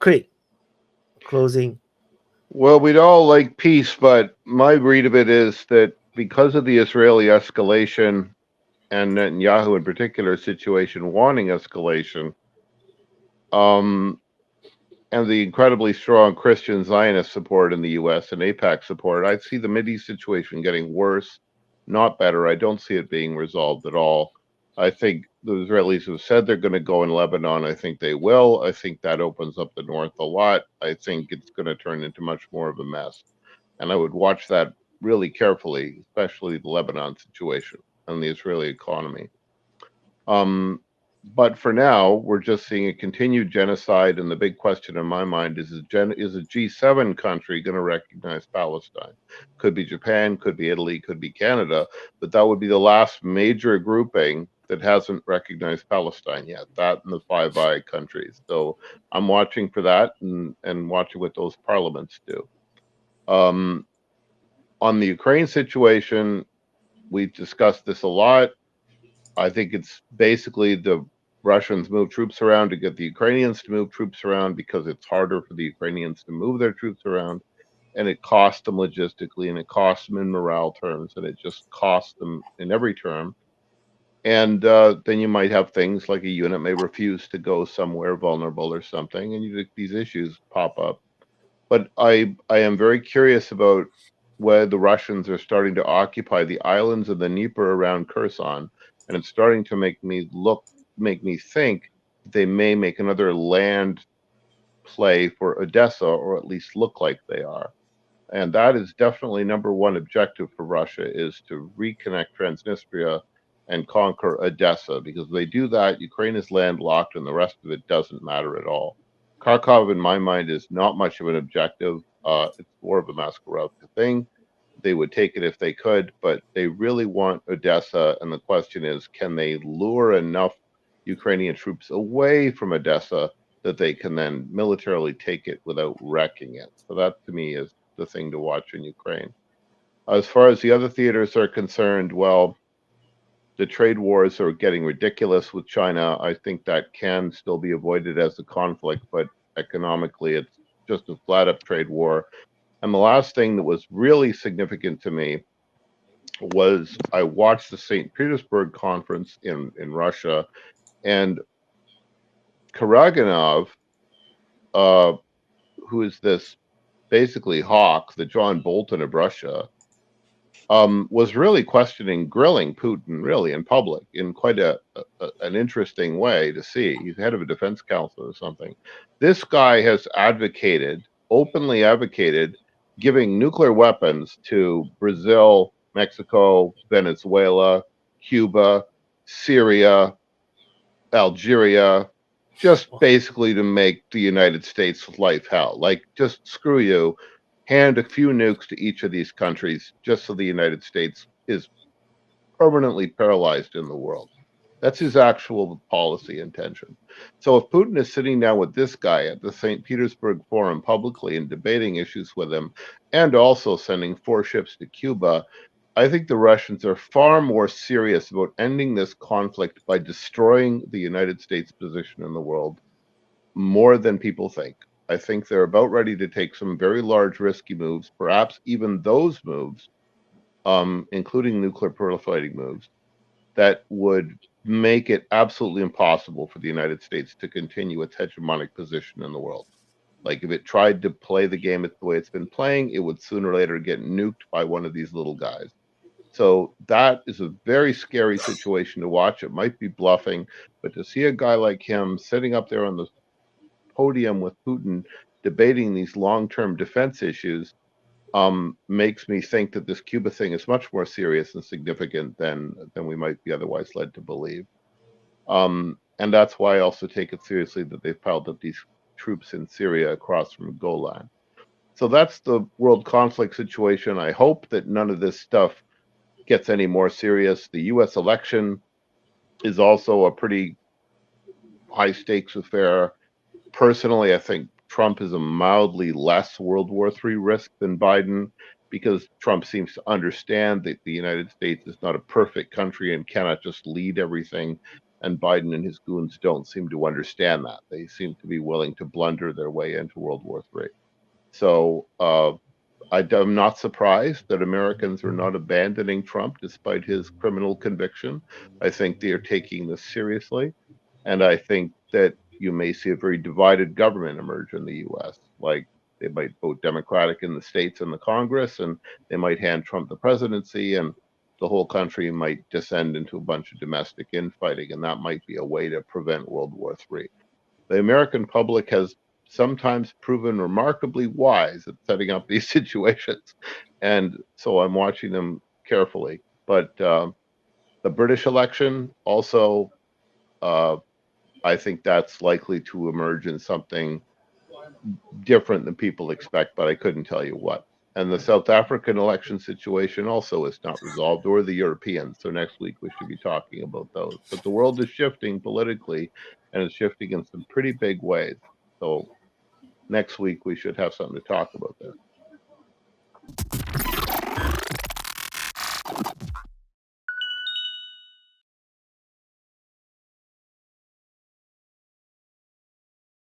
Craig, closing. Well, we'd all like peace, but my read of it is that because of the Israeli escalation and Netanyahu in particular situation wanting escalation, um, and the incredibly strong Christian Zionist support in the U.S. and APAC support, I see the Mideast situation getting worse, not better. I don't see it being resolved at all. I think the Israelis have said they're going to go in Lebanon. I think they will. I think that opens up the north a lot. I think it's going to turn into much more of a mess. And I would watch that really carefully, especially the Lebanon situation and the Israeli economy. Um, but for now, we're just seeing a continued genocide, and the big question in my mind is a G7 country going to recognize Palestine? Could be Japan, could be Italy, could be Canada, but that would be the last major grouping that hasn't recognized Palestine yet. That and the Five Eye countries. So I'm watching for that and watching what those parliaments do. Um, on the Ukraine situation, we've discussed this a lot. I think it's basically the Russians move troops around to get the Ukrainians to move troops around because it's harder for the Ukrainians to move their troops around. And it costs them logistically and it costs them in morale terms and it just costs them in every term. And then you might have things like a unit may refuse to go somewhere vulnerable or something, and these issues pop up. But I am very curious about where the Russians are starting to occupy the islands of the Dnieper around Kherson, and it's starting to make me think they may make another land play for Odessa, or at least look like they are. And that is definitely number one objective for Russia is to reconnect Transnistria and conquer Odessa, because if they do that, Ukraine is landlocked and the rest of it doesn't matter at all. Kharkov, in my mind, is not much of an objective. It's more of a Maskarovka thing. They would take it if they could, but they really want Odessa. And the question is, can they lure enough Ukrainian troops away from Odessa that they can then militarily take it without wrecking it? So that to me is the thing to watch in Ukraine. As far as the other theaters are concerned, well, the trade wars are getting ridiculous with China. I think that can still be avoided as a conflict, but economically, it's just a flat up trade war. And the last thing that was really significant to me was I watched the St. Petersburg conference in Russia, and Karaganov, uh, who is this basically hawk, the John Bolton of Russia, was really questioning, grilling Putin really in public in quite an interesting way to see. He's head of a defense council or something. This guy has openly advocated, giving nuclear weapons to Brazil, Mexico, Venezuela, Cuba, Syria, Algeria, just basically to make the United States life hell. Like, just screw you, hand a few nukes to each of these countries just so the United States is permanently paralyzed in the world. That's his actual policy intention. So if Putin is sitting down with this guy at the St. Petersburg Forum publicly and debating issues with him, and also sending 4 ships to Cuba, I think the Russians are far more serious about ending this conflict by destroying the United States position in the world more than people think. I think they're about ready to take some very large, risky moves, perhaps even those moves, including nuclear proliferating moves, that would make it absolutely impossible for the United States to continue its hegemonic position in the world. Like, if it tried to play the game the way it's been playing, it would sooner or later get nuked by one of these little guys. So that is a very scary situation to watch. It might be bluffing, but to see a guy like him sitting up there on the podium with Putin debating these long-term defense issues makes me think that this Cuba thing is much more serious and significant than we might be otherwise led to believe. And that's why I also take it seriously that they've piled up these troops in Syria across from Golan. So that's the world conflict situation. I hope that none of this stuff gets any more serious. The U.S. election is also a pretty high stakes affair. Personally, I think Trump is a mildly less World War III risk than Biden, because Trump seems to understand that the United States is not a perfect country and cannot just lead everything. And Biden and his goons don't seem to understand that. They seem to be willing to blunder their way into World War III. So I'm not surprised that Americans are not abandoning Trump despite his criminal conviction. I think they are taking this seriously. And I think that you may see a very divided government emerge in the US. Like they might vote Democratic in the states and the Congress, and they might hand Trump the presidency, and the whole country might descend into a bunch of domestic infighting. And that might be a way to prevent World War III. The American public has sometimes proven remarkably wise at setting up these situations. And so I'm watching them carefully. But the British election also, I think that's likely to emerge in something different than people expect, but I couldn't tell you what. And the South African election situation also is not resolved, or the European. So next week we should be talking about those. But the world is shifting politically, and it's shifting in some pretty big ways. So next week we should have something to talk about there.